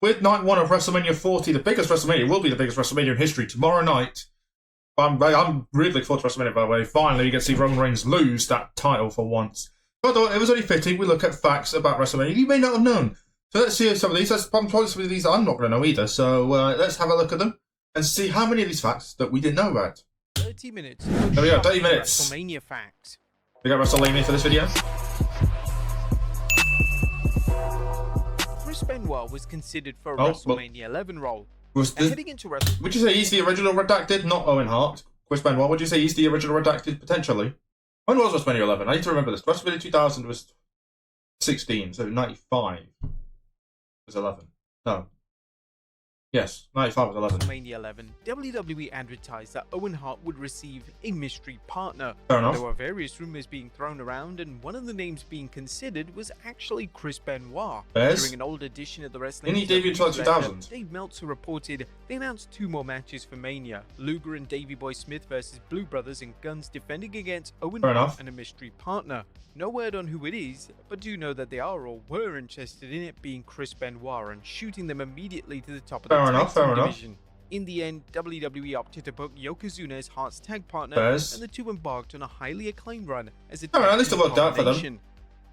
with night 1 of WrestleMania 40, the biggest WrestleMania, will be the biggest WrestleMania in history tomorrow night. I'm really looking forward to WrestleMania, by the way. Finally, you get to see Roman Reigns lose that title for once. But it was only fitting we look at facts about WrestleMania you may not have known. So let's see some of these. Probably some of these I'm not going to know either. So let's have a look at them and see how many of these facts that we didn't know about. 30 minutes. There we go, 30 minutes. WrestleMania facts. We got WrestleMania for this video. Chris Benoit was considered for a WrestleMania 11 role. Heading into WrestleMania. Would you say he's the original redacted, not Owen Hart? Chris Benoit, would you say he's the original redacted, potentially? When was WrestleMania 11? I need to remember this. WrestleMania 2000 was 16, so 95 was 11. No. Yes, 95 was 11. WrestleMania 11, WWE advertised that Owen Hart would receive a mystery partner. Fair enough. There were various rumors being thrown around, and one of the names being considered was actually Chris Benoit. During an old edition of the Wrestling Didn't he debut until 2000? Dave Meltzer reported they announced 2 more matches for Mania. Luger and Davey Boy Smith versus Blue Brothers and Guns defending against Owen Hart and a mystery partner. No word on who it is, but do know that they are or were interested in it being Chris Benoit and shooting them immediately to the top of the tag team division. In the end, WWE opted to book Yokozuna as Hart's tag partner, and the two embarked on a highly acclaimed run as a tag team combination.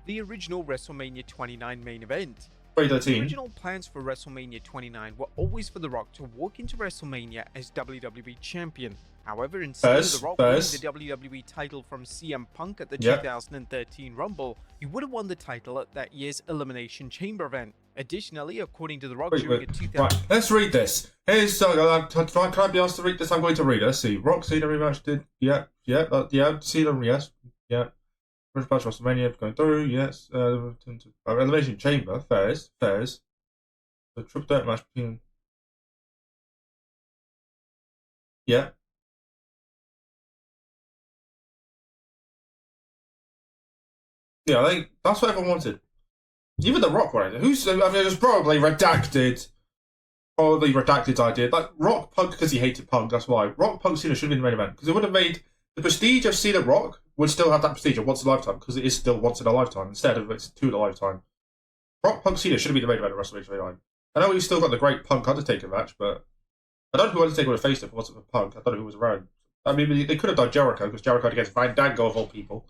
The original WrestleMania 29 main event. The original plans for WrestleMania 29 were always for The Rock to walk into WrestleMania as WWE Champion. However, instead of The Rock winning the WWE title from CM Punk at the 2013 Rumble, he would have won the title at that year's Elimination Chamber event. Additionally, according to The Rock, during a 2000... Right, let's read this. Here's... can I be asked to read this? I'm going to read it. Let's see. Rock Cena rematch did... Cena, yes. Yeah. First match WrestleMania going through, yes. Elimination Chamber, fairs. The triple threat match between... Yeah. Yeah, I think that's what everyone wanted. Even The Rock wanted it. It was probably redacted. Probably redacted idea. Like, Rock Punk, because he hated Punk, that's why. Rock Punk Cena should have been the main event. Because it would have made... The prestige of Cena Rock would still have that prestige of once in a lifetime, because it is still once in a lifetime, instead of it's 2 in a lifetime. Rock Punk Cena should have been the main event of WrestleMania 29. I know we've still got the great Punk Undertaker match, but I don't know who Undertaker would have faced if it wasn't for Punk. I don't know who was around. I mean, they could have done Jericho, because Jericho against Van Dango of all people.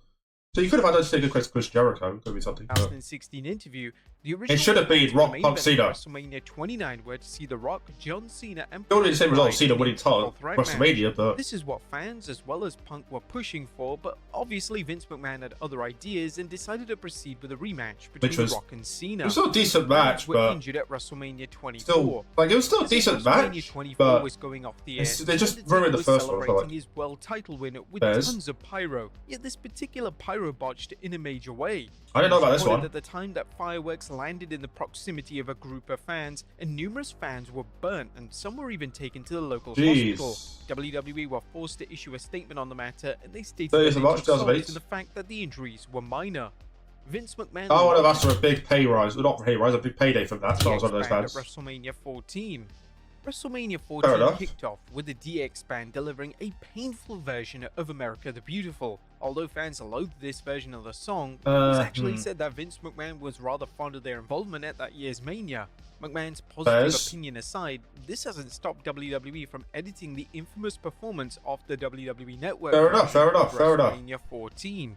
So you could have had Undertaker Chris Jericho. Could be something. 2016 interview. The original it should have been Rock Punk Cena. WrestleMania 29, where to see The Rock, John Cena, and only the same result. Cena winning title WrestleMania, but this is what fans as well as Punk were pushing for. But obviously Vince McMahon had other ideas and decided to proceed with a rematch between Rock and Cena. It was still a decent match, but injured at WrestleMania 24. Still, it was still a decent match. 24 was going off the air. They just ruined the first one. Celebrating his world title win with tons of pyro. Yet this particular pyro botched in a major way. I didn't know about this one. At the time that fireworks landed in the proximity of a group of fans, and numerous fans were burnt, and some were even taken to the local hospital. WWE were forced to issue a statement on the matter, and they stated that they took solace in the fact that the injuries were minor. Vince McMahon. I would have asked for a big pay rise, not pay rise, a big payday from that. So I was one of those fans. At WrestleMania 14. WrestleMania 14 kicked off with the DX band delivering a painful version of America the Beautiful. Although fans loathed this version of the song, it was actually said that Vince McMahon was rather fond of their involvement at that year's Mania. McMahon's positive opinion aside, this hasn't stopped WWE from editing the infamous performance off the WWE Network. Fair enough. WrestleMania 14.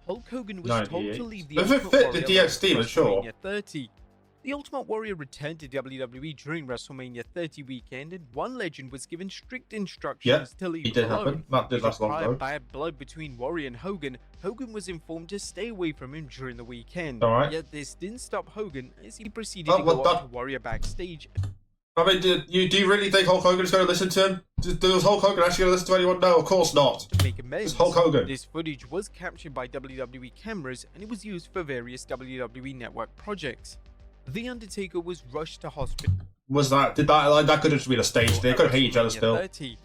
Hulk Hogan was told to leave the Ultimate Warrior the DX theme, sure. 30. The Ultimate Warrior returned to WWE during WrestleMania 30 weekend, and one legend was given strict instructions to leave alone. That did last long though. Bad blood between Warrior and Hogan, Hogan was informed to stay away from him during the weekend. Yet this didn't stop Hogan as he proceeded to go up to Warrior backstage. I mean, do you really think Hulk Hogan is going to listen to him? Does Hulk Hogan actually going to listen to anyone? No, of course not. To make amends, it's Hulk Hogan. This footage was captured by WWE cameras, and it was used for various WWE Network projects. The Undertaker was rushed to hospital. That could have just been a stage? They could have hate each other still. 30.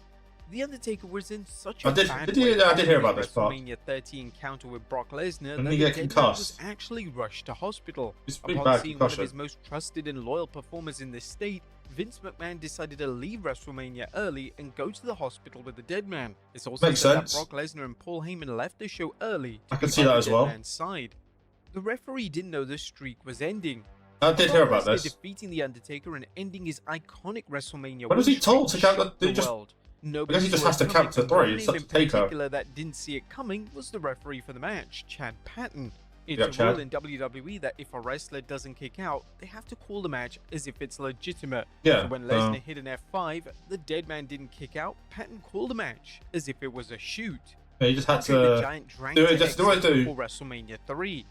The Undertaker was in such a bad I did hear about this part. WrestleMania 30 encounter with Brock Lesnar that the was actually rushed to hospital. Upon seeing one of his most trusted and loyal performers in this state, Vince McMahon decided to leave WrestleMania early and go to the hospital with the dead man. It's also said that Brock Lesnar and Paul Heyman left the show early. I can see that as well. The referee didn't know the streak was ending. I did hear about Lesnar this. defeating The Undertaker and ending his iconic WrestleMania. When was he told to count the just? World. I guess he just has to count to 3. It's such a taker. Particular that didn't see it coming was the referee for the match, Chad Patton. It's a rule in WWE that if a wrestler doesn't kick out, they have to call the match as if it's legitimate. Yeah. So when Lesnar hit an F5, the dead man didn't kick out, Patton called the match as if it was a shoot. Yeah, he just had The to Giant drank do it. to Just do it. exit before WrestleMania 3.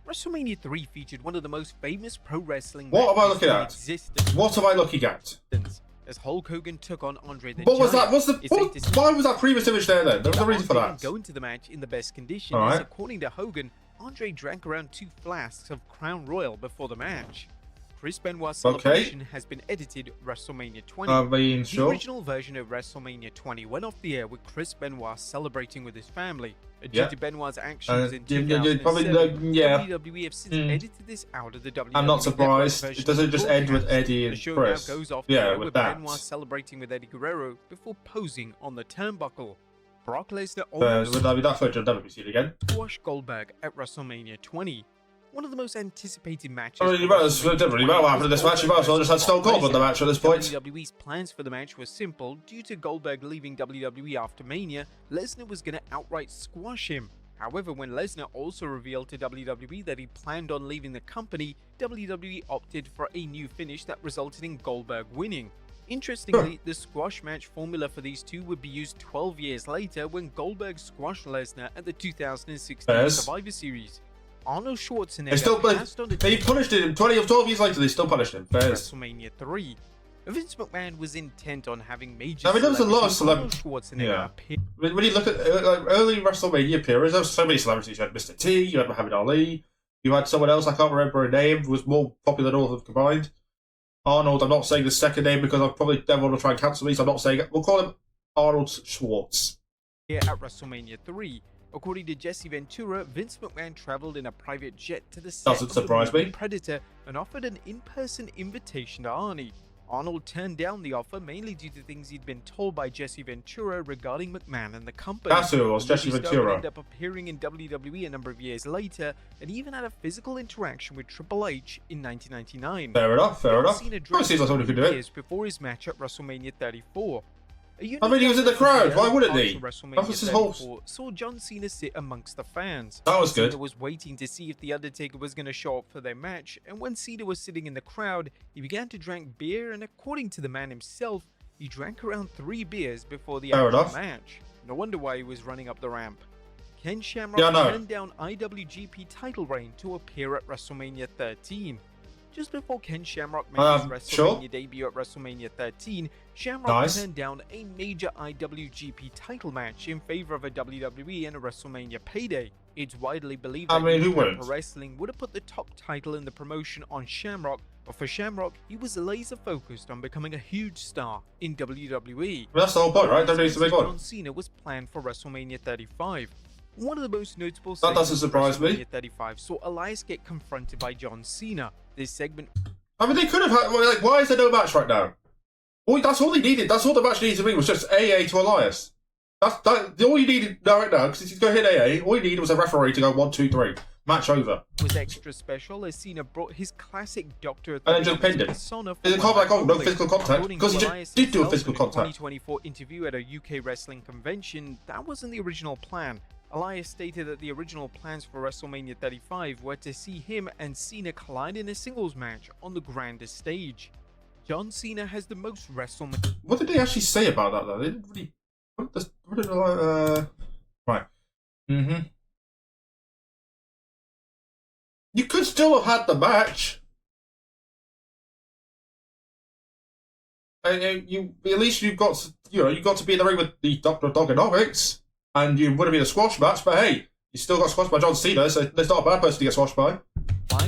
WrestleMania 3 featured one of the most famous pro wrestling What am I matches looking in at? existence. What am I looking at? As Hulk Hogan took on Andre the What was Giant. that? Why was that previous image there then? There was a reason for that. Go into the match in the best condition. All As right. according to Hogan, Andre drank around 2 flasks of Crown Royal before the match. Chris Benoit's celebration has been edited WrestleMania 20. I The original version of WrestleMania 20 went off the air with Chris Benoit celebrating with his family. Due to Benoit's actions in 2007, WWE have since edited this out of the WWE. I'm not surprised. It doesn't just end with Eddie and The show Chris. now goes off Yeah, air with with that. Benoit celebrating with Eddie Guerrero before posing on the turnbuckle. Brock Lesnar Would that be that footage? I'll never be seen again. squashed Goldberg at WrestleMania 20. One of the most anticipated matches. I mean, it didn't really matter what happened in this match. You might as well just had Stone Cold win the match at this point. WWE's plans for the match were simple. Due to Goldberg leaving WWE after Mania, Lesnar was going to outright squash him. However, when Lesnar also revealed to WWE that he planned on leaving the company, WWE opted for a new finish that resulted in Goldberg winning. Interestingly, the squash match formula for these two would be used 12 years later when Goldberg squashed Lesnar at the 2016 Survivor Series. Arnold Schwarzenegger they punished him 12 years later. They still punished him. WrestleMania 3. Vince McMahon was intent on having major. I mean, there was a lot of celebrities. Schwarzenegger appear. When you look at early WrestleMania appearances, there were so many celebrities. You had Mr. T, you had Muhammad Ali, you had someone else, I can't remember her name, who was more popular than all of them combined. Arnold, I'm not saying the second name because I'll probably never want to try and cancel me, so I'm not saying it. We'll call him Arnold Schwartz. Here at WrestleMania 3. According to Jesse Ventura, Vince McMahon traveled in a private jet to the set Doesn't surprise of the movie me. Predator and offered an in-person invitation to Arnie. Arnold turned down the offer mainly due to things he'd been told by Jesse Ventura regarding McMahon and the company. That's who it was, Jesse Ventura. Ended up appearing in WWE a number of years later, and even had a physical interaction with Triple H in 1999. Fair enough, fair enough. Cena It seems like someone who could do it. years before his match at WrestleMania 34. I mean, he was in the crowd. Why wouldn't he? WrestleMania That was his whole. 34 saw John Cena sit amongst the fans. That was good. Cena was waiting to see if The Undertaker was going to show up for their match, and when Cena was sitting in the crowd, he began to drink beer, and according to the man himself, he drank around 3 beers before the actual match. No wonder why he was running up the ramp. Ken Shamrock turned down IWGP title reign to appear at WrestleMania 13. Just before Ken Shamrock made his WrestleMania debut at WrestleMania 13, Shamrock turned down a major IWGP title match in favor of a WWE and a WrestleMania payday. It's widely believed that Pro Wrestling would have put the top title in the promotion on Shamrock, but for Shamrock, he was laser focused on becoming a huge star in WWE. Well, that's the whole point, right? WWE's the big one. John Cena was planned for WrestleMania 35. One of the most notable that doesn't surprise me. 35 saw Elias get confronted by John Cena. This segment. I mean, they could have had. Like, why is there no match right now? That's all he needed. That's all the match needed to be was just AA to Elias. All you needed right now, because he's going to hit AA. All you needed was a referee to go 1, 2, 3. Match over. Was extra special as Cena brought his classic Doctor and then just pinned it. They called back on no physical contact because he just did do a physical contact. 2024 interview at a UK wrestling convention, that wasn't the original plan. Elias stated that the original plans for WrestleMania 35 were to see him and Cena collide in a singles match on the grandest stage. John Cena has the most WrestleMania. What did they actually say about that though? They didn't really. Right. You could still have had the match. At least you got to be in the ring with the Doctor of Dogonomics. And you would have been a squash match, but hey, you still got squashed by John Cena, so there's not a bad person to get squashed by.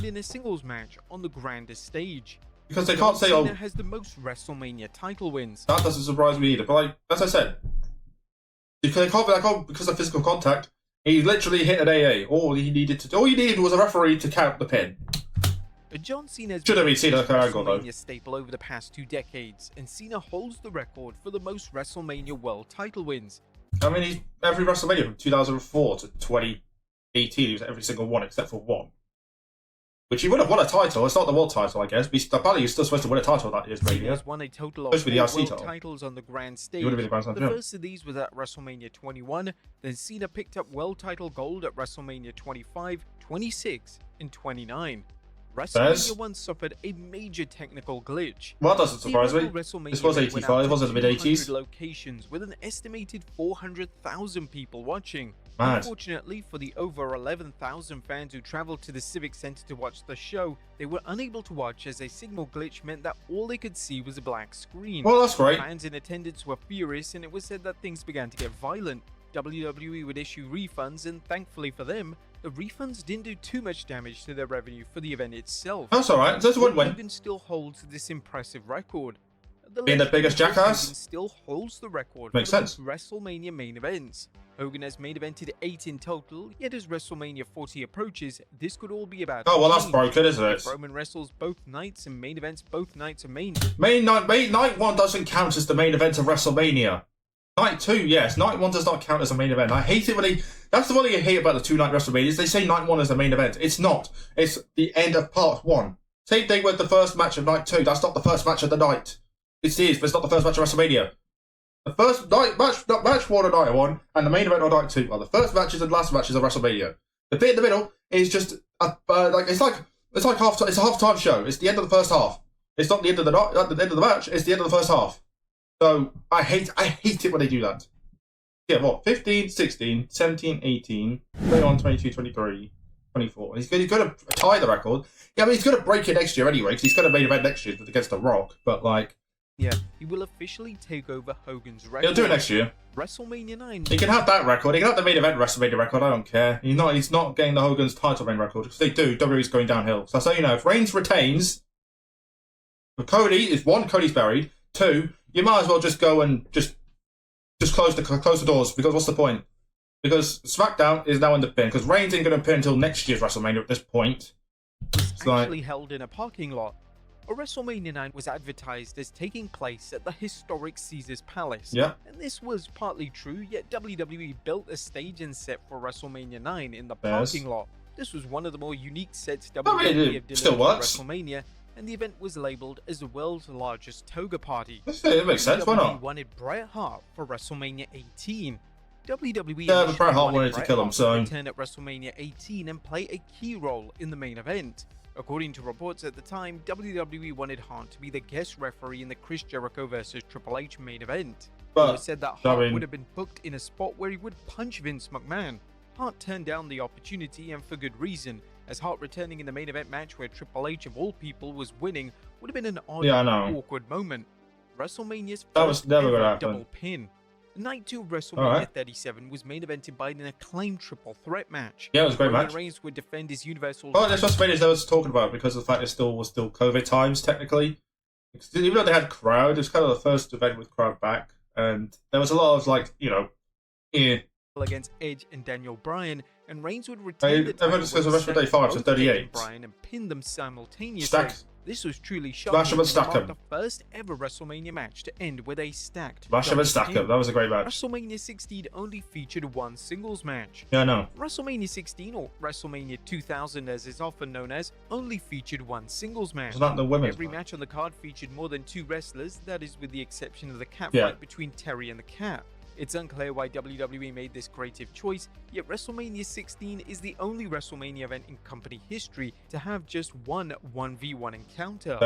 In a singles match on the grandest stage. Because they can't say, Cena has the most WrestleMania title wins. That doesn't surprise me either, but like, as I said, because they can't be like, because of physical contact, he literally hit an AA. All you needed was a referee to count the pin. John Cena's should have been Cena angle though. Staple over the past 2 decades, and Cena holds the record for the most WrestleMania World title wins. I mean, every WrestleMania from 2004 to 2018, he was at every single one except for one. Which he would have won a title. It's not the world title, I guess. But apparently he's still supposed to win a title that year's Mania. He's won a total of Supposed to be the 4 IC world title. titles on the grand stage. He would have been the grand slam, The yeah. first of these was at WrestleMania 21, then Cena picked up world title gold at WrestleMania 25, 26, and 29. WrestleMania 1 suffered a major technical glitch. Well, that doesn't surprise me. This was 85, wasn't it? Mid-80s. Locations with an estimated 400,000 people watching. Mad. Unfortunately, for the over 11,000 fans who traveled to the Civic Center to watch the show, they were unable to watch as a signal glitch meant that all they could see was a black screen. Well, that's great. Fans in attendance were furious, and it was said that things began to get violent. WWE would issue refunds, and thankfully for them, the refunds didn't do too much damage to their revenue for the event itself. That's alright. That's a win-win. Hogan still holds this impressive record. Being the biggest jackass? Hogan still holds the record Makes for the sense. WrestleMania main events. Hogan has main evented 8 in total, yet as WrestleMania 40 approaches, this could all be about. Oh, well, that's change. broken, isn't it? Roman wrestles both nights and main events both nights are main. Night 1 doesn't count as the main event of WrestleMania. Night 2, yes. Night 1 does not count as a main event. I hate it when they... That's the one thing I hate about the 2-night WrestleManias. They say Night 1 is the main event. It's not. It's the end of part 1. Same thing with the first match of Night 2. That's not the first match of the night. It is, but it's not the first match of WrestleMania. The first match 1 of Night 1 and the main event of Night 2 are the first matches and last matches of WrestleMania. The bit in the middle is just it's like a halftime show. It's the end of the first half. It's not the end of the night, not the end of the match. It's the end of the first half. So I hate it when they do that. Yeah, what? 15, 16, 17, 18, 21, 22, 23, 24. He's going to tie the record. Yeah, I mean, he's going to break it next year anyway, because he's going to main event next year against The Rock. But, like... Yeah, he will officially take over Hogan's record. He'll do it next year. WrestleMania 9. He can have that record. He can have the main event WrestleMania record. I don't care. He's not getting the Hogan's title reign record. Because they do. WWE's going downhill. So you know, if Reigns retains... Cody is 1, Cody's buried. 2, you might as well just go and just close the doors, because what's the point? Because SmackDown is now in the pin, because Reigns ain't going to pin until next year's WrestleMania at this point. It's actually held in a parking lot. A WrestleMania 9 was advertised as taking place at the historic Caesars Palace. Yeah. And this was partly true, yet WWE built a stage and set for WrestleMania 9 in the parking lot. This was one of the more unique sets WWE have delivered still works. for WrestleMania, and the event was labeled as the world's largest toga party. It makes sense, why not? WWE wanted Bret Hart for WrestleMania 18. WWE Yeah, but Bret Hart wanted to kill him, so... return at WrestleMania 18 and play a key role in the main event. According to reports at the time, WWE wanted Hart to be the guest referee in the Chris Jericho vs Triple H main event. It was said that Hart would have been booked in a spot where he would punch Vince McMahon. Hart turned down the opportunity, and for good reason, as Hart returning in the main event match where Triple H of all people was winning would have been an odd, awkward moment. WrestleMania's first ever double pin. Night 2 of WrestleMania 37 was main evented by an acclaimed triple threat match. Yeah, it was a great match. Reigns would defend his Universal. Oh, that's WrestleMania they was talking about, because of the fact it was still COVID times technically. Even though they had crowd, it was kind of the first event with crowd back, and there was a lot of against Edge and Daniel Bryan, and Reigns would retain the title. Everyone discussed WrestleMania 5 to 38. Bryan and pin them simultaneously. Stacked. This was truly shocking. Smash 'em and stack 'em. The first ever WrestleMania match to end with a stacked. Smash 'em and stack 'em. That was a great match. WrestleMania 16 only featured one singles match. Yeah, I know. WrestleMania 16, or WrestleMania 2000 as is often known as, only featured one singles match. It's not the women's Every match. match on the card featured more than 2 wrestlers, that is with the exception of the cat Yeah. fight between Terry and the cat. It's unclear why WWE made this creative choice, yet WrestleMania 16 is the only WrestleMania event in company history to have just one 1v1 encounter.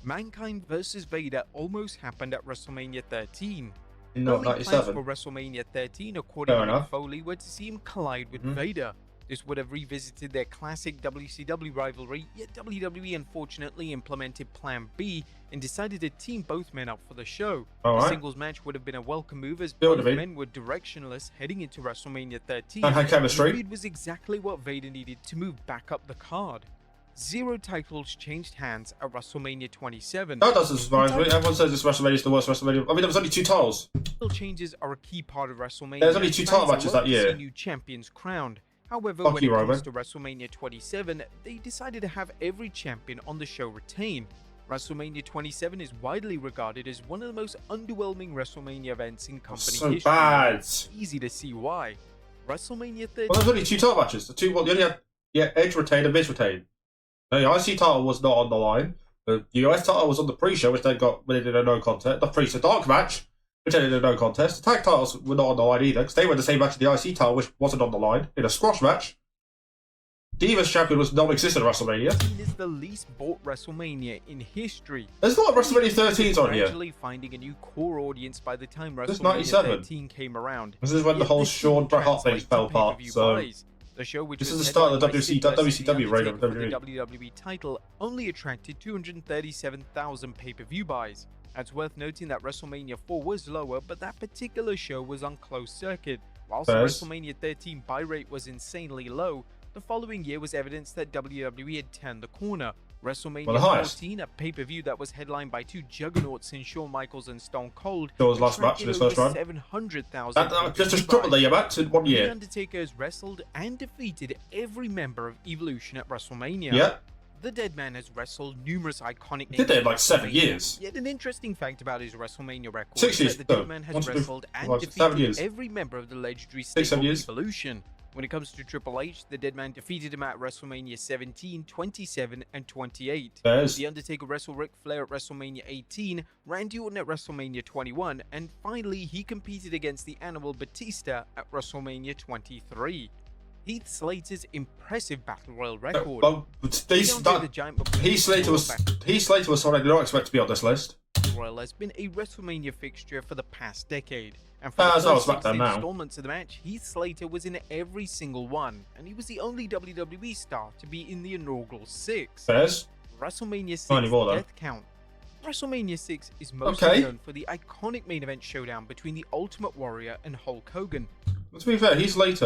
Mankind vs Vader almost happened at WrestleMania 13. No, Only plans 97. for WrestleMania 13, according Fair to enough. Mick Foley, were to see him collide with Vader. This would have revisited their classic WCW rivalry, yet WWE unfortunately implemented Plan B and decided to team both men up for the show. The singles match would have been a welcome move, as both men were directionless heading into WrestleMania 13. And had chemistry. The feud was exactly what Vader needed to move back up the card. 0 titles changed hands at WrestleMania 27. That doesn't surprise me. Everyone says this WrestleMania is the worst WrestleMania. I mean, there was only 2 titles. Title changes are a key part of WrestleMania. There's only 2 title matches that year. New champions crowned. However, when it comes to WrestleMania 27, they decided to have every champion on the show retain. WrestleMania 27 is widely regarded as one of the most underwhelming WrestleMania events in company history. Bad. It's easy to see why. WrestleMania 30. Well, there's only 2 title matches. You only had Edge retained and Miz retained. The IC title was not on the line. The US title was on the pre-show, which they got when they did a no contest. The pre-show dark match, which they did a no contest. The tag titles were not on the line either, because they were the same match as the IC title, which wasn't on the line, in a squash match. Divas champion was non-existent at WrestleMania. It is the least bought WrestleMania in history. There's not WrestleMania 13's on here. Gradually finding a new core audience by the time WrestleMania 97. 13 came around. This is when the whole Shawn Bret Hart thing fell apart. So the show, which this was is the start of the headlined by Sid versus WCW The reign of Undertaker for WWE. the WWE title, only attracted 237,000 pay-per-view buys. It's worth noting that WrestleMania 4 was lower, but that particular show was on closed circuit. Whilst the WrestleMania 13 buy rate was insanely low, the following year was evidence that WWE had turned the corner. WrestleMania 14, a pay-per-view that was headlined by two juggernauts in Shawn Michaels and Stone Cold, that was last match in his first run. 700,000. Just a triple the amount in 1 year. The Undertaker has wrestled and defeated every member of Evolution at WrestleMania. Yeah. The Dead Man has wrestled numerous iconic names. Did they in like 7 years? Yet an interesting fact about his WrestleMania record 6 years. is that the Dead Man has wrestled and defeated every member of the legendary stable Evolution. When it comes to Triple H, the Dead Man defeated him at WrestleMania 17, 27, and 28. The Undertaker wrestled Ric Flair at WrestleMania 18, Randy Orton at WrestleMania 21, and finally he competed against the Animal Batista at WrestleMania 23. Heath Slater's impressive Battle Royal record. Heath Slater was someone I did not expect to be on this list. Battle Royal has been a WrestleMania fixture for the past decade. And for the first 6 installments of the match, Heath Slater was in every single one, and he was the only WWE star to be in the inaugural 6. WrestleMania 6 Death Count. WrestleMania 6 is mostly known for the iconic main event showdown between the Ultimate Warrior and Hulk Hogan. To be fair,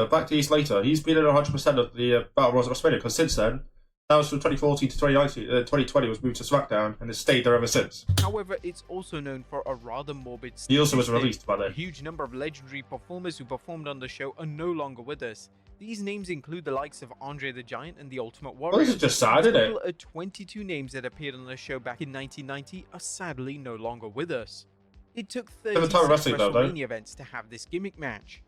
back to Heath Slater, he's been in 100% of the Battle Royals at WrestleMania, because since then, that was from 2014 to 2019, 2020 was moved to SmackDown, and has stayed there ever since. However, it's also known for a rather morbid statistic. He also was released by then. A huge number of legendary performers who performed on the show are no longer with us. These names include the likes of Andre the Giant and the Ultimate Warrior. Well, this is just sad, isn't it? 22 names that appeared on the show back in 1990 are sadly no longer with us. It took 36 WrestleMania events to have this gimmick match.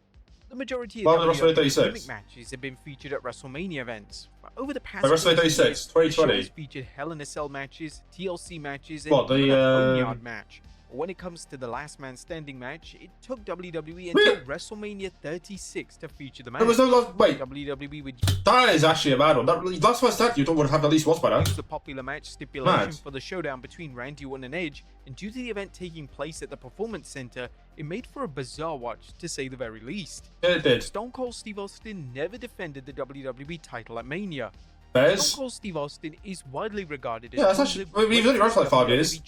The majority of WWE gimmick matches have been featured at WrestleMania events. But over the past WrestleMania 36, 2020, has featured Hell in a Cell matches, TLC matches, and the Boneyard match. When it comes to the Last Man Standing match, it took WWE until WrestleMania 36 to feature the match. There was no last. Wait, WWE would. That is actually a bad one. Last Man Standing, you would have at least once by now. The popular match stipulation for the showdown between Randy Orton and Edge, and due to the event taking place at the Performance Center, it made for a bizarre watch, to say the very least. Yeah, it did. Stone Cold Steve Austin never defended the WWE title at Mania. Stone Cold Steve Austin is widely regarded as that's actually. We've only run for like 5 years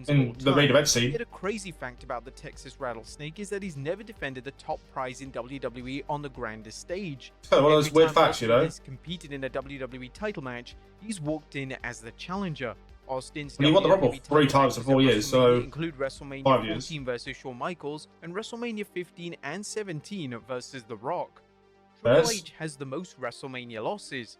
in the main event scene. Yet a crazy fact about the Texas Rattlesnake is that he's never defended the top prize in WWE on the grandest stage. It's kind of one of those weird facts, you know. He's competed in a WWE title match, he's walked in as the challenger. Austin's he won the Rumble 3 times in 4 years, so include WrestleMania 14 versus Shawn Michaels and WrestleMania 15 and 17 versus The Rock. Triple H has the most WrestleMania losses.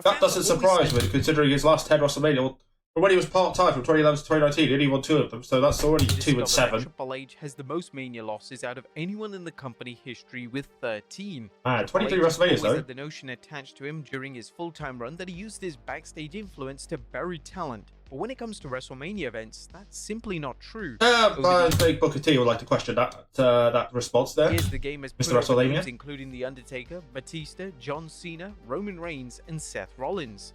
That doesn't surprise me, considering his last 10 WrestleMania. But when he was part-time from 2011 to 2019, he only won 2 of them, so that's already 2 and 7. Triple H has the most Mania losses out of anyone in the company history with 13. 23 WrestleManias though. Had the notion attached to him during his full-time run that he used his backstage influence to bury talent. But when it comes to WrestleMania events, that's simply not true. I think Booker T would like to question that response there. Here's the game as Mr. WrestleMania, including The Undertaker, Batista, John Cena, Roman Reigns, and Seth Rollins.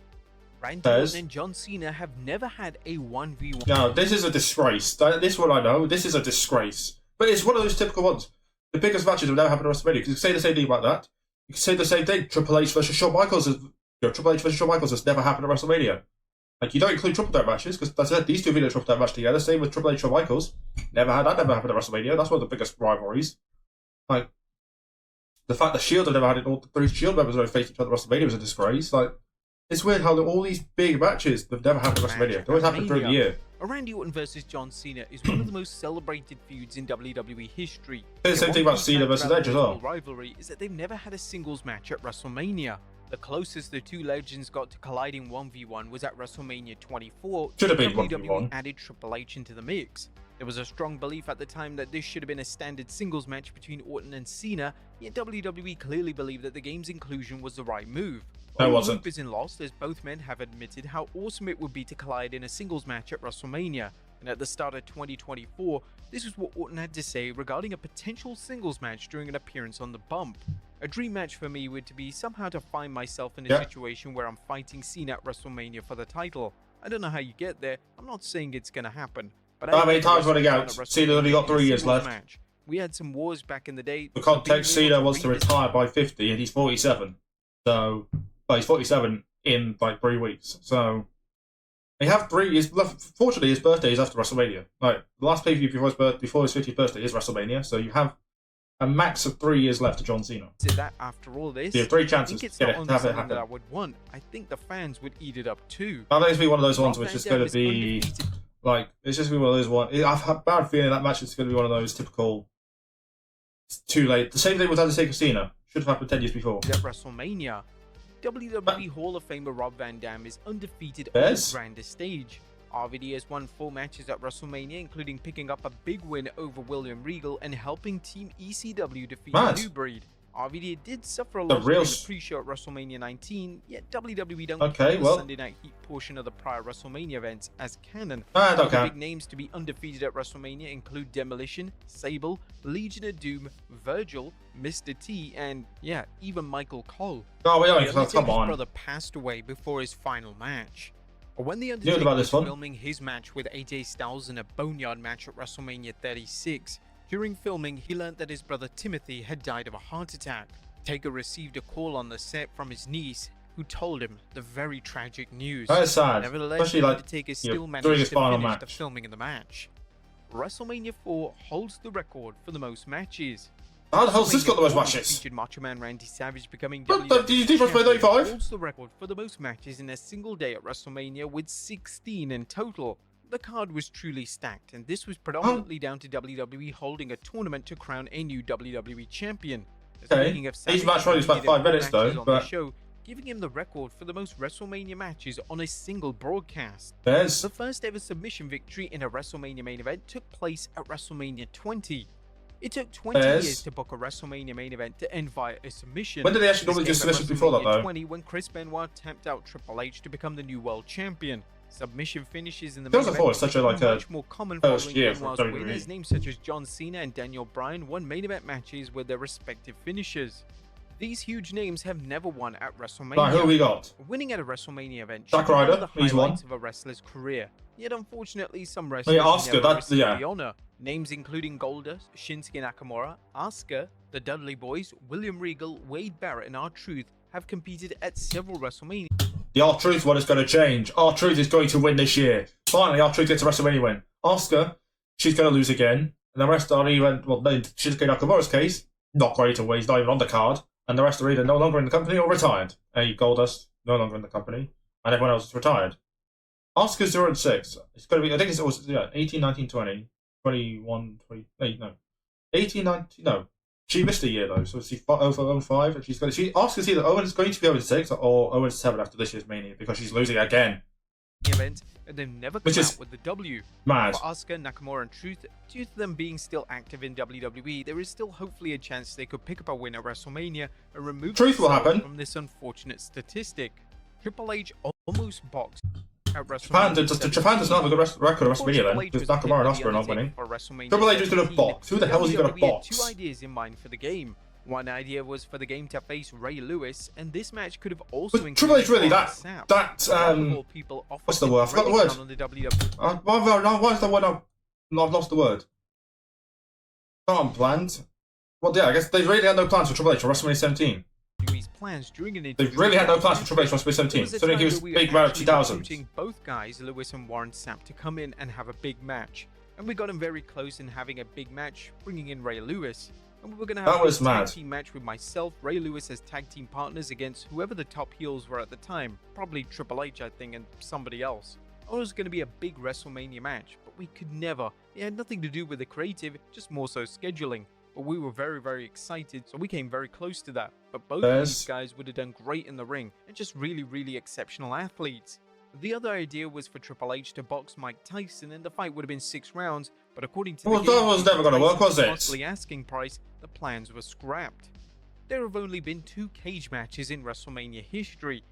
Randy Orton and John Cena have never had a 1v1. No, this is a disgrace. This one I know. This is a disgrace. But it's one of those typical ones. The biggest matches will never happen at WrestleMania. Because you can say the same thing about that. You can say the same thing. Triple H versus Shawn Michaels has never happened at WrestleMania. Like, you don't include triple threat matches, because that's it. These two have been a triple threat match together. Same with Triple H and Shawn Michaels. Never happened at WrestleMania. That's one of the biggest rivalries. Like, the fact that Shield have never had it, all 3 Shield members don't face each other at WrestleMania was a disgrace. Like, it's weird how all these big matches have never happened at WrestleMania. They always happen through the year. Randy Orton versus John Cena is one of the most celebrated feuds in WWE history. The same thing about Cena versus Edge as well. Rivalry is that they've never had a singles match at WrestleMania. The closest the two legends got to colliding 1v1 was at WrestleMania 24. Should have been WWE 1v1. Added Triple H into the mix. There was a strong belief at the time that this should have been a standard singles match between Orton and Cena, yet WWE clearly believed that the game's inclusion was the right move. No, it All wasn't. hope isn't lost, as both men have admitted how awesome it would be to collide in a singles match at WrestleMania. And at the start of 2024, this is what Orton had to say regarding a potential singles match during an appearance on The Bump. A dream match for me would be somehow to find myself in a situation where I'm fighting Cena at WrestleMania for the title. I don't know how you get there, I'm not saying it's gonna happen. But how many times would it go? Cena only got 3 years left. Match. We had some wars back in the day. The context, Cena wants to retire by 50 and he's 47. So, well, he's 47 in like 3 weeks. So, they have 3 years left. Fortunately, his birthday is after WrestleMania. Like, the last pay-per-view before his 50th birthday is WrestleMania. So, you have a max of 3 years left to John Cena. Is that after all this? You have 3 chances to have it happen. That I would want. I think the fans would eat it up too. I think it's going to be one of those ones which is going to be like, it's just going to be one of those ones. I've had a bad feeling that match is going to be one of those typical. It's too late. The same thing with Undertaker Cena. Should have happened 10 years before. At WrestleMania, WWE Hall of Famer Rob Van Dam is undefeated on the grandest stage. RVD has won 4 matches at WrestleMania, including picking up a big win over William Regal and helping Team ECW defeat New Breed. RVD did suffer a loss during the pre-show at WrestleMania 19, yet WWE don't count the Sunday Night Heat portion of the prior WrestleMania events as canon. The big names to be undefeated at WrestleMania include Demolition, Sable, Legion of Doom, Virgil, Mr. T, and yeah, even Michael Cole. Oh, we don't. Come on. His brother passed away before his final match. When The Undertaker was filming his match with AJ Styles in a Boneyard match at WrestleMania 36, during filming, he learned that his brother Timothy had died of a heart attack. Taker received a call on the set from his niece, who told him the very tragic news. That is sad. Nevertheless, especially Undertaker still managed to finish the filming of the match. WrestleMania 4 holds the record for the most matches. How the hell's this got the most matches? Featured Macho Man Randy Savage becoming did you do WrestleMania 35? Holds the record for the most matches in a single day at WrestleMania with 16 in total. The card was truly stacked, and this was predominantly down to WWE holding a tournament to crown a new WWE champion. Okay, each match running is about 5 minutes though, but show, giving him the record for the most WrestleMania matches on a single broadcast. The first ever submission victory in a WrestleMania main event took place at WrestleMania 20. It took 20 years to book a WrestleMania main event to end via a submission. When did they actually normally do submissions before that though? 20, when Chris Benoit tapped out Triple H to become the new world champion. Submission finishes in the main event such a much more common following Benoit's winners. Names such as John Cena and Daniel Bryan won main event matches with their respective finishes. These huge names have never won at WrestleMania. Right, who we got? Winning at a WrestleMania event Zack Ryder, the he's won. highlights of a wrestler's career. Yet unfortunately, some wrestlers Asuka, never received the honor. Names including Goldust, Shinsuke Nakamura, Asuka, the Dudley Boys, William Regal, Wade Barrett, and R-Truth have competed at several WrestleMania. The R-Truth one is going to change. R-Truth is going to win this year. Finally, R-Truth gets a WrestleMania win. Asuka, she's going to lose again. And the rest are even, well, Shinsuke Nakamura's case, not great away. He's not even on the card. And the rest are either no longer in the company or retired. Goldust, no longer in the company. And everyone else is retired. Asuka's 0-6. It's going to be, I think it's also, 18, 19, 20, 21, 28, no. 18, 19, no. She missed a year though, so she's over 05, and she's going to, Asuka's either Owen's going to be 0-6 or 0-7 after this year's Mania because she's losing again. Event, and they've never come out with the W. Mad. For Asuka, Nakamura, and Truth, due to them being still active in WWE, there is still hopefully a chance they could pick up a win at WrestleMania and remove Truth will happen from this unfortunate statistic. Triple H almost boxed at Japan does not have a good record of WrestleMania then, because Nakamura and Asuka are not winning. Triple H is going to box. Who the hell is he going to box? Two ideas in mind for the game. One idea was for the game to face Ray Lewis, and this match could have also included Triple H really what's the word? I forgot the word. Why is the word? I've lost the word. Not unplanned. Well, yeah, I guess they really had no plans for Triple H for WrestleMania 17. Plans during an they really had no plans for Triple H for WrestleMania 17. So he was big round of 2000. Both guys, Lewis and Warren Sapp, to come in and have a big match, and we got him very close in having a big match, bringing in Ray Lewis. And we were going to have a tag team match with myself, Ray Lewis as tag team partners against whoever the top heels were at the time. Probably Triple H, I think, and somebody else. It was going to be a big WrestleMania match, but we could never. It had nothing to do with the creative, just more so scheduling. But we were very, very excited, so we came very close to that. But both of these guys would have done great in the ring, and just really, really exceptional athletes. The other idea was for Triple H to box Mike Tyson, and the fight would have been 6 rounds, but according to the game, that was never going to work, was it? Costly asking price, the plans were scrapped. There have only been 2 cage matches in WrestleMania history.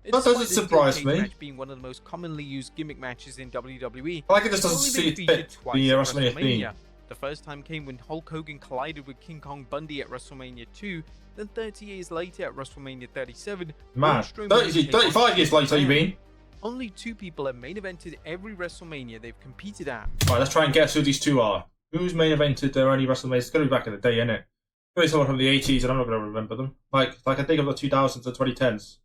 That doesn't surprise me. Match being one of the most commonly used gimmick matches in WWE, I like it just doesn't see it fit the WrestleMania theme. The first time came when Hulk Hogan collided with King Kong Bundy at WrestleMania 2, then 30 years later at WrestleMania 37. Man, 35 years later, you mean? Only 2 people have main evented every WrestleMania they've competed at. Alright, let's try and guess who these 2 are. Who's main evented their only WrestleMania? It's going to be back in the day, isn't it? Maybe someone from the 80s, and I'm not going to remember them. Like I think of the 2000s and 2010s.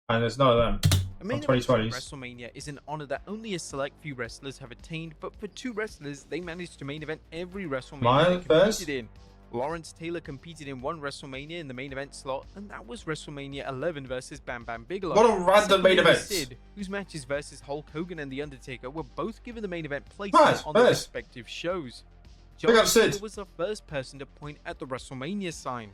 And there's none of them. A main event of WrestleMania is an honor that only a select few wrestlers have attained, but for 2 wrestlers, they managed to main event every WrestleMania they competed in. Lawrence Taylor competed in 1 WrestleMania in the main event slot, and that was WrestleMania 11 versus Bam Bam Bigelow. What a random main event! Sid, whose matches versus Hulk Hogan and The Undertaker were both given the main event placement on their respective shows. John Cena was the first person to point at the WrestleMania sign.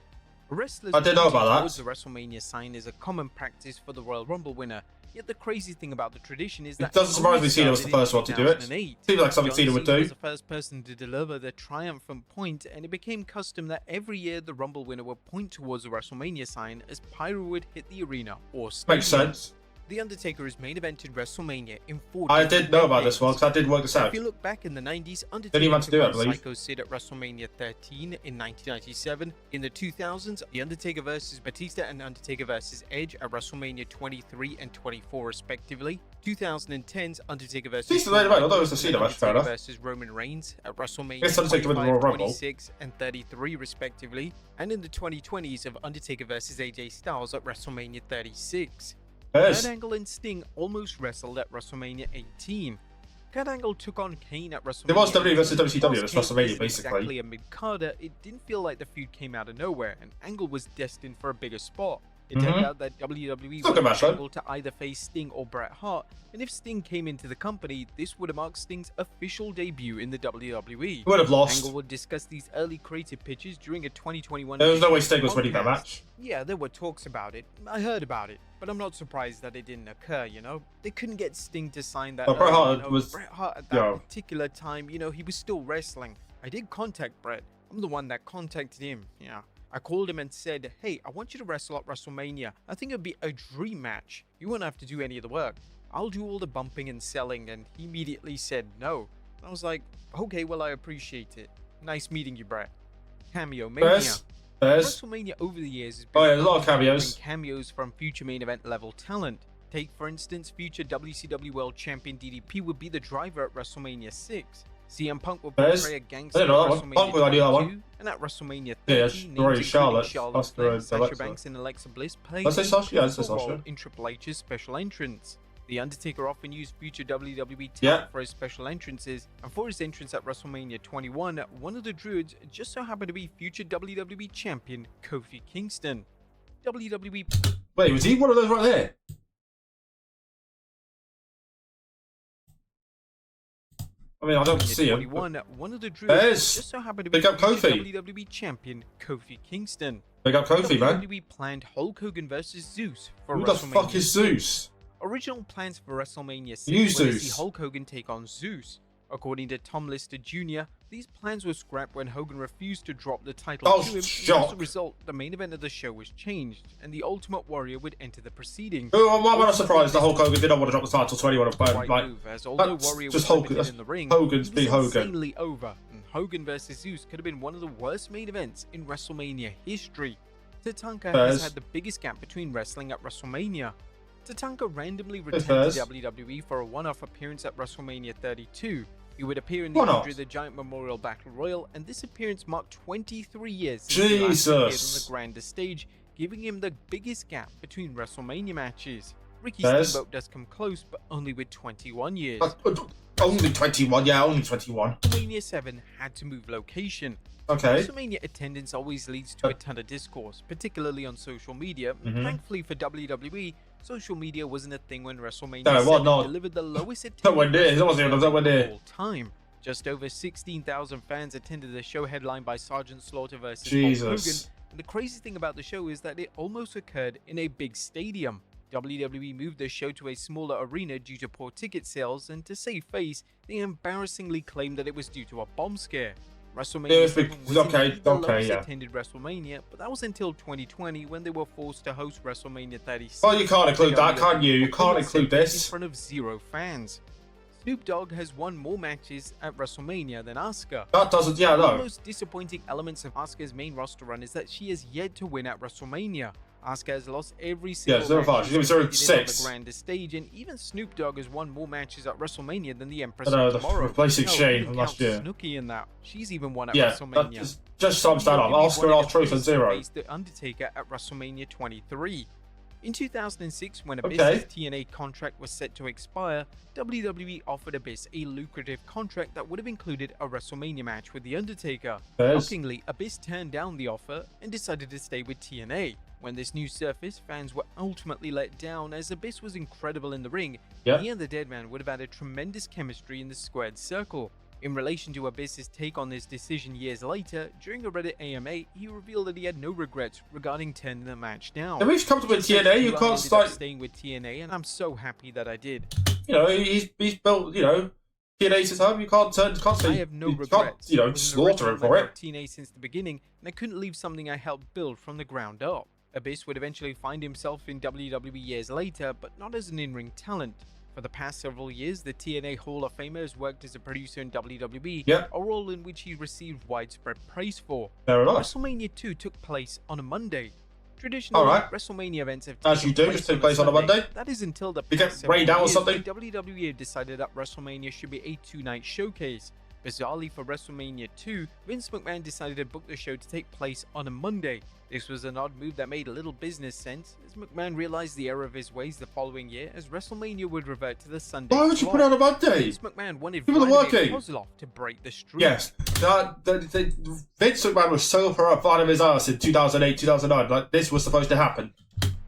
Wrestlers I didn't know about that. The WrestleMania sign is a common practice for the Royal Rumble winner. Yet the crazy thing about the tradition is that it doesn't surprise me Cena was the first one to do it. Seems like something Cena would do. Was the first person to deliver the triumphant point, and it became custom that every year the Rumble winner would point towards the WrestleMania sign as pyro would hit the arena or stadium. Makes sense. The Undertaker is main evented WrestleMania in 4 I did know about this one because I did work this out. If you look back in the 90s, Undertaker took on Psycho Sid at WrestleMania 13 in 1997. In the 2000s, The Undertaker vs. Batista and Undertaker vs. Edge at WrestleMania 23 and 24 respectively. 2010's Undertaker vs. versus Roman Reigns at WrestleMania 25, 26 and 33 respectively. And in the 2020s of Undertaker vs. AJ Styles at WrestleMania 36. Kurt Angle and Sting almost wrestled at WrestleMania 18. Kurt Angle took on Kane at WrestleMania. It was WWE versus WCW at WrestleMania, basically. Exactly a mid-carder, it didn't feel like the feud came out of nowhere, and Angle was destined for a bigger spot. It turned out that WWE was able to either face Sting or Bret Hart, and if Sting came into the company, this would have marked Sting's official debut in the WWE. He would have lost. Angle would discuss these early creative pitches during a 2021. There was no way Sting was winning that match. Yeah, there were talks about it. I heard about it, but I'm not surprised that it didn't occur, you know? They couldn't get Sting to sign that. Bret Hart was... Bret Hart at that particular time, you know, he was still wrestling. I did contact Bret. I'm the one that contacted him, yeah. I called him and said, hey, I want you to wrestle at WrestleMania. I think it'd be a dream match. You won't have to do any of the work. I'll do all the bumping and selling. And he immediately said no. I was like, okay, well, I appreciate it. Nice meeting you, Bret. Cameo Mania. WrestleMania over the years has been a lot of cameos from future main event level talent. Take, for instance, future WCW World Champion DDP would be the driver at WrestleMania 6. CM Punk will portray a gangster at WrestleMania 22, and at WrestleMania 30, Sasha Banks and Alexa Bliss played a role in Triple H's special entrance. The Undertaker often used future WWE talent for his special entrances, and for his entrance at WrestleMania 21, one of the Druids just so happened to be future WWE Champion Kofi Kingston. WWE... Wait, was he one of those right there? I mean, I don't see him. One of the Druids just so happened to be WWE Champion Kofi Kingston. Big up Kofi, man. WWE planned Hulk Hogan versus Zeus for Who the fuck is Zeus? Original plans for WrestleMania 6 were to see Hulk Hogan take on Zeus. According to Tom Lister Jr., these plans were scrapped when Hogan refused to drop the title to him, and as a result, the main event of the show was changed, and the Ultimate Warrior would enter the proceedings. Why am I not surprised that Hulk Hogan didn't want to drop the title to anyone? As although Warrior was limited in the ring, Hogan's be Hogan. Insanely over, and Hogan vs. Zeus could have been one of the worst main events in WrestleMania history. Tatanka has had the biggest gap between wrestling at WrestleMania. Tatanka randomly returned to WWE for a one-off appearance at WrestleMania 32. He would appear in the Andre the Giant Memorial Battle Royal, and this appearance marked 23 years since he last appeared on the grandest stage, giving him the biggest gap between WrestleMania matches. Ricky Steamboat does come close, but only with 21 years. Only 21, yeah, only 21. WrestleMania 7 had to move location. WrestleMania attendance always leads to a ton of discourse, particularly on social media. Thankfully for WWE, social media wasn't a thing when WrestleMania 7 delivered the lowest attendance of all time. Just over 16,000 fans attended the show headlined by Sergeant Slaughter versus Hulk Hogan. And the crazy thing about the show is that it almost occurred in a big stadium. WWE moved the show to a smaller arena due to poor ticket sales, and to save face, they embarrassingly claimed that it was due to a bomb scare. WrestleMania 7 was indeed the lowest yeah. attended WrestleMania, but that was until 2020 when they were forced to host WrestleMania 36. Well, you can't include that, can you? You can't include this. In front of 0 fans. Snoop Dogg has won more matches at WrestleMania than Asuka. That doesn't, yeah, no. One of the most disappointing elements of Asuka's main roster run is that she has yet to win at WrestleMania. Asuka has lost every single match she's on the grandest stage, and even Snoop Dogg has won more matches at WrestleMania than the Empress of Tomorrow. Replacing Shane from last year. Snooki in that. She's even won at WrestleMania. That just sums that up. Asuka and R-Truth and 0. The Undertaker at WrestleMania 23. In 2006, when Abyss's TNA contract was set to expire, WWE offered Abyss a lucrative contract that would have included a WrestleMania match with The Undertaker. Shockingly, Abyss turned down the offer and decided to stay with TNA. When this news surfaced, fans were ultimately let down as Abyss was incredible in the ring. He and the Deadman would have had a tremendous chemistry in the squared circle. In relation to Abyss's take on this decision years later, during a Reddit AMA, he revealed that he had no regrets regarding turning the match down. If he's comfortable with TNA, you can't start staying with TNA, and I'm so happy that I did. You know, he's built, you know, TNA's his home. You can't say, I have no regrets. You know, slaughter him for it. TNA since the beginning, and I couldn't leave something I helped build from the ground up. Abyss would eventually find himself in WWE years later, but not as an in-ring talent. For the past several years, the TNA Hall of Famer has worked as a producer in WWE, a role in which he received widespread praise for. WrestleMania 2 took place on a Monday. Traditionally, WrestleMania events have just take place on a Monday. That is until the past several years, or something. WWE decided that WrestleMania should be a 2-night showcase. Bizarrely for WrestleMania 2, Vince McMahon decided to book the show to take place on a Monday. This was an odd move that made little business sense, as McMahon realized the error of his ways the following year, as WrestleMania would revert to the Sunday slot. Why would you put it on a Monday? Vince McMahon wanted Vladimir Kozlov to break the streak. Yes, Vince McMahon was so far out of his ass in 2008, 2009, like this was supposed to happen.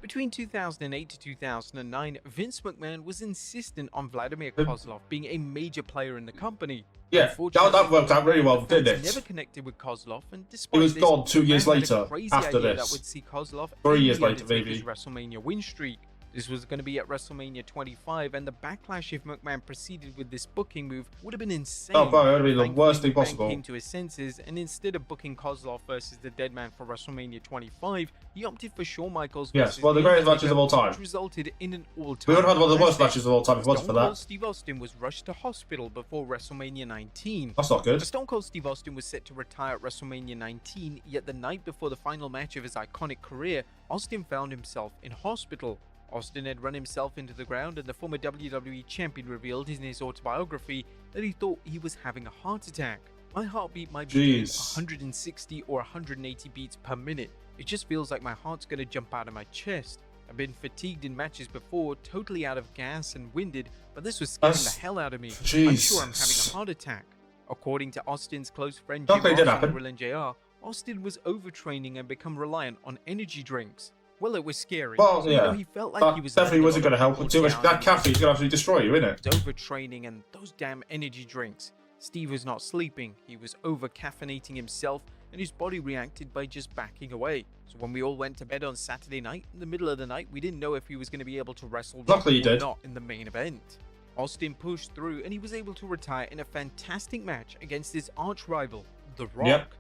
Between 2008 to 2009, Vince McMahon was insistent on Vladimir Kozlov being a major player in the company. Yeah, that worked out really well, didn't it? Never connected with Kozlov, and despite he was gone 2 years later, after this. That would see Kozlov 3 years later, maybe. WrestleMania win streak. This was going to be at WrestleMania 25, and the backlash if McMahon proceeded with this booking move would have been insane. Oh, bro, it would have been the worst thing possible. McMahon came to his senses, and instead of booking Kozlov versus the Deadman for WrestleMania 25, he opted for Shawn Michaels versus the greatest matches of all time. Which resulted in an all-time. We would have had one of the worst matches of all time if it wasn't for that. Steve Austin was rushed to hospital before WrestleMania 19. That's not good. Stone Cold Steve Austin was set to retire at WrestleMania 19, yet the night before the final match of his iconic career, Austin found himself in hospital. Austin had run himself into the ground, and the former WWE champion revealed in his autobiography that he thought he was having a heart attack. My heartbeat might be doing 160 or 180 beats per minute. It just feels like my heart's gonna jump out of my chest. I've been fatigued in matches before, totally out of gas and winded, but this was scaring the hell out of me. I'm sure I'm having a heart attack. According to Austin's close friend Jim Ross and Will & JR, Austin was overtraining and become reliant on energy drinks. Well, it was scary. Well, so, he felt like he was definitely wasn't going to help with too much. That caffeine's going to absolutely destroy you, isn't it? Overtraining and those damn energy drinks. Steve was not sleeping. He was over-caffeinating himself, and his body reacted by just backing away. So when we all went to bed on Saturday night, in the middle of the night, we didn't know if he was going to be able to wrestle Luckily, or not in the main event. Austin pushed through, and he was able to retire in a fantastic match against his arch-rival, The Rock.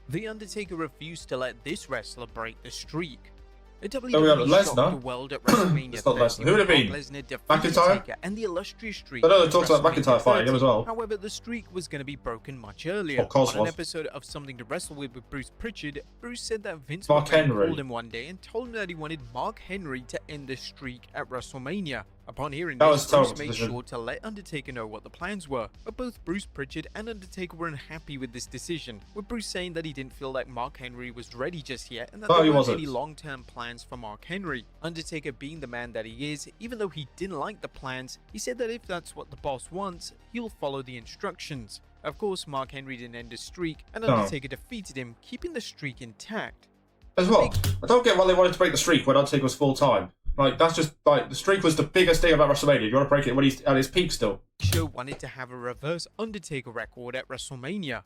The Undertaker refused to let this wrestler break the streak. The WWE shocked the world at WrestleMania 30. Who would have been? McIntyre? And the illustrious streak. I know they talked about McIntyre fighting him as well. However, the streak was going to be broken much earlier. On an episode of Something to Wrestle with Bruce Pritchard, Bruce said that Vince McMahon called him one day and told him that he wanted Mark Henry to end the streak at WrestleMania. Upon hearing this, Bruce made sure to let Undertaker know what the plans were, but both Bruce Pritchard and Undertaker were unhappy with this decision, with Bruce saying that he didn't feel like Mark Henry was ready just yet and that there weren't any long-term plans for Mark Henry. Undertaker, being the man that he is, even though he didn't like the plans, he said that if that's what the boss wants, he'll follow the instructions. Of course, Mark Henry didn't end his streak, and Undertaker defeated him, keeping the streak intact. As well, I don't get why they wanted to break the streak when Undertaker was full-time. Like, that's just, like, the streak was the biggest thing about WrestleMania. You want to break it when he's at his peak still. Show wanted to have a reverse Undertaker record at WrestleMania.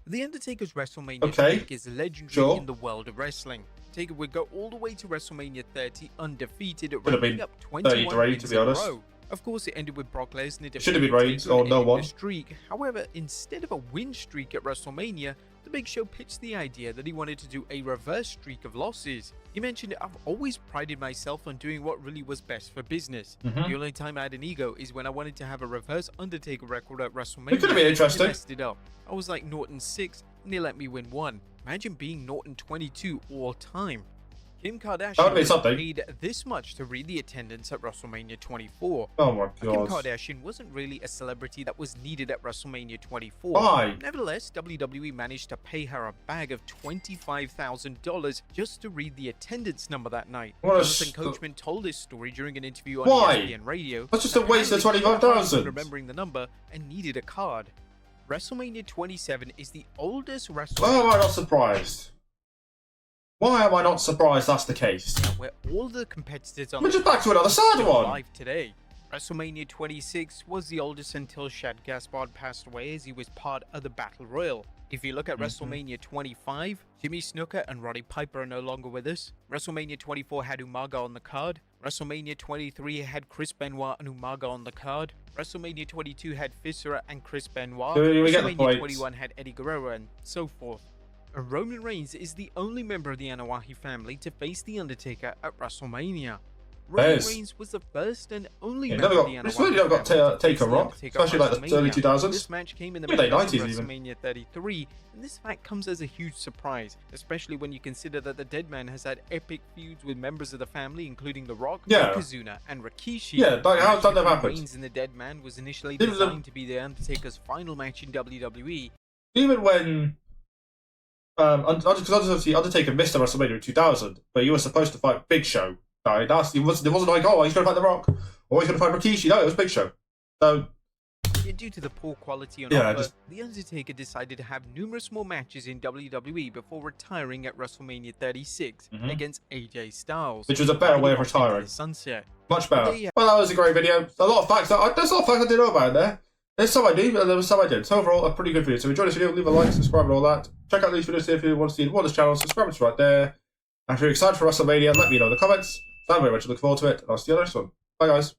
The Undertaker's WrestleMania streak is legendary in the world of wrestling. Taker would go all the way to WrestleMania 30 undefeated, racking up 21 wins in a row. Of course, it ended with Brock Lesnar Should have been defeating Reigns Taker or and no ending one. the streak. However, instead of a win streak at WrestleMania, the Big Show pitched the idea that he wanted to do a reverse streak of losses. He mentioned, "I've always prided myself on doing what really was best for business. The only time I had an ego is when I wanted to have a reverse Undertaker record at WrestleMania. It could have been interesting. I messed it up. I was like Norton 6, and they let me win 1. Imagine being Norton 22 all time." Kim That would be Kardashian something. paid this much to read the attendance at WrestleMania 24. Oh my Kim god. Kardashian wasn't really a celebrity that was needed at WrestleMania 24. Why? Nevertheless, WWE managed to pay her a bag of $25,000 just to read the attendance number that night. What a Jonathan Coachman told this story during an interview on Why? ESPN Radio. That's just a waste of Apparently, she had a hard time 25,000. remembering the number and needed a card. WrestleMania 27 is the oldest Why WrestleMania am I not surprised? Why am I not surprised that's the case? where all the competitors on We're just back to another sad still one. alive today. WrestleMania 26 was the oldest until Shad Gaspard passed away, as he was part of the Battle Royal. If you look at WrestleMania 25, Jimmy Snuka and Roddy Piper are no longer with us. WrestleMania 24 had Umaga on the card. WrestleMania 23 had Chris Benoit and Umaga on the card. WrestleMania 22 had Viscera and Chris Benoit. We get the WrestleMania point. 21 had Eddie Guerrero and so forth. And Roman Reigns is the only member of the Anoa'i family to face The Undertaker at WrestleMania. Roman Yes. Reigns was the first and only Yeah, member never of the got, Anoa'i it's really never got family to face Taker The Rock, Undertaker at especially like the early WrestleMania. 2000s. This match came in the Maybe main late event of 90s even. WrestleMania 33, and this fact comes as a huge surprise, especially when you consider that the Dead Man has had epic feuds with members of the family, including The Rock, Yeah. Yokozuna, and Rikishi. Yeah, like, how's that never Between happened? Reigns and the Dead Man was initially It was a- designed to be The Undertaker's final match in WWE. Even when because obviously Undertaker missed the WrestleMania in 2000, but you were supposed to fight Big Show. Like, it wasn't like, oh, he's going to fight The Rock, or he's going to fight Rikishi. No, it was Big Show. So, Yet due to the poor quality on Yeah, offer, just- The Undertaker decided to have numerous more matches in WWE before retiring at WrestleMania 36 against AJ Styles. which was a better way of Off into the retiring. sunset. Much better. There you- Well, that was a great video. A lot of facts. There's a lot of facts I didn't know about in there. There's some I knew, and there was some I didn't. So overall, a pretty good video. So if you enjoyed this video, leave a like, subscribe, and all that. Check out these videos if you want to see more of this channel. Subscribe, it's right there. And if you're excited for WrestleMania, let me know in the comments. Thank you very much. Look forward to it. And I'll see you on the next one. Bye, guys.